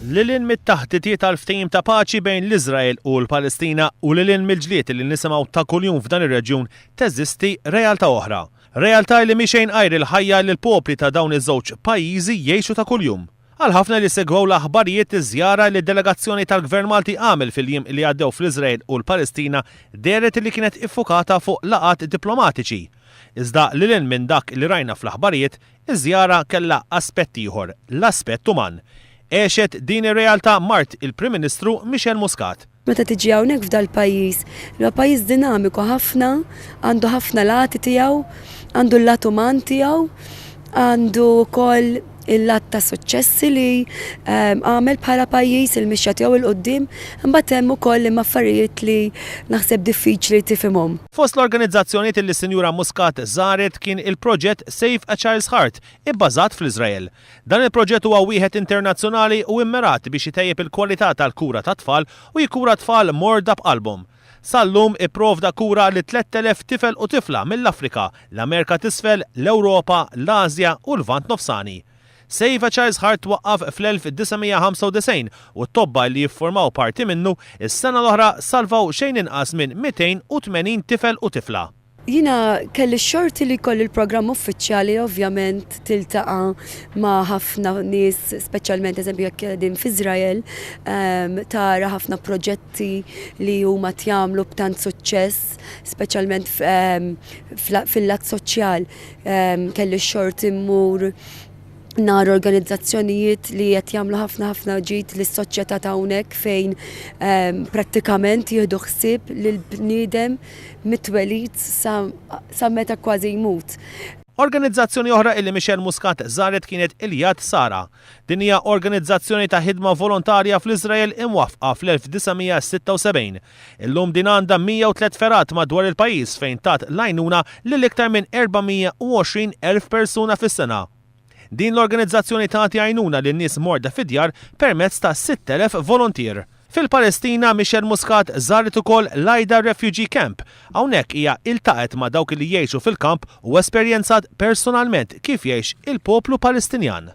Lilin mit-taħditiet tal-ftehim ta' paċi bejn l-Iżrael u l-Palestina u lilin mill-ġlied li nisimgħu ta' kuljum f'dan ir-reġjun teżisti realtà oħra. Realtà li mixejn qajr il-ħajja li l-popli ta' dawn iż-żewġ pajjiżi jgħixu ta' kuljum. Għal ħafna li segwew l-aħbarijiet iż-żjara li d-delegazzjoni tal-Gvern Malti għamel fil-jiem li għaddew fl-Iżrael u l-Palestina deret li kienet iffukata fuq laqat diplomatiċi. Iżda lilin minn dak li rajna fl-aħbarijiet, iż-żjara kellha aspett ieħor, l-aspett uman. Għexet din ir-realtà mart il-Prim Ministru Michel Muscat. Meta tiġi hawnhekk f'dal pajjiż, huwa pajjiż dinamiku ħafna, għandu ħafna lati tiegħu, għandu l-lat uman tiegħu, għandu wkoll il-lat ta' suċċessi li għamel bħala pajjiż il-mixja tiegħu il-qudiem, imbagħad hemm ukoll imma affarijiet li naħseb diffiċli tifhimhom. Fost l-organizzazzjonijiet li Sinjura Muscat żaret kien il-proġett Save a Child's Heart, ibbażat fl-Iżrael. Dan il-proġett huwa wieħed internazzjonali u immirat biex jitejjeb il-kwalità tal-kura tat-tfal u jikura tfal morda b'qalbhom. Sal-lum ipprovda kura li 3000 tifel u tifla mill-Afrika, l-Amerika t'isfel, l-Ewropa, l-Asja u l-Vant Nofsani. Save a Child's Heart waqqaf fl-1995 u t-tobba li jiffurmaw parti minnu is-sena l-oħra salvaw xejn inqas minn 280 tifel u tifla. Jina kelli xorti li koll il-programm uffiċjali ovvjament tiltaqa' ma' ħafna nies, speċjalment eżempju jekk din f'Iżrael, tara ħafna proġetti li huma tjamlu b'tant suċċess, speċjalment fil-lat soċjal. Kelli xorti mmur nar organizzazzjonijiet li qed jagħmlu ħafna ġid lis-soċjetà ta' hawnhekk fejn prattikament jieħdu ħsieb lill-bniedem mitwelid sa meta kważi jmut. Organizzazzjoni oħra illi Michel Muscat żaret kienet Yad Sara. Din hija organizzazzjoni ta' ħidma volontarja fl-Iżrael imwaffqa fl-1976. Illum din għandha 103 ferat madwar il-pajjiż fejn tat l-għajnuna lil iktar minn 420,000 persuna fis-sena. Din l-organizzazzjoni tagħti għajnuna lin nies morda fid-djar permezz ta' 6,000 volontier. Fil-Palestina Michel Muscat żaret ukoll l-Ajda Refugee Camp. Hawnhekk hija iltaqet ma' dawk li jgħixu fil-kamp u esperjenzat personalment kif jgħix il-poplu Palestinjan.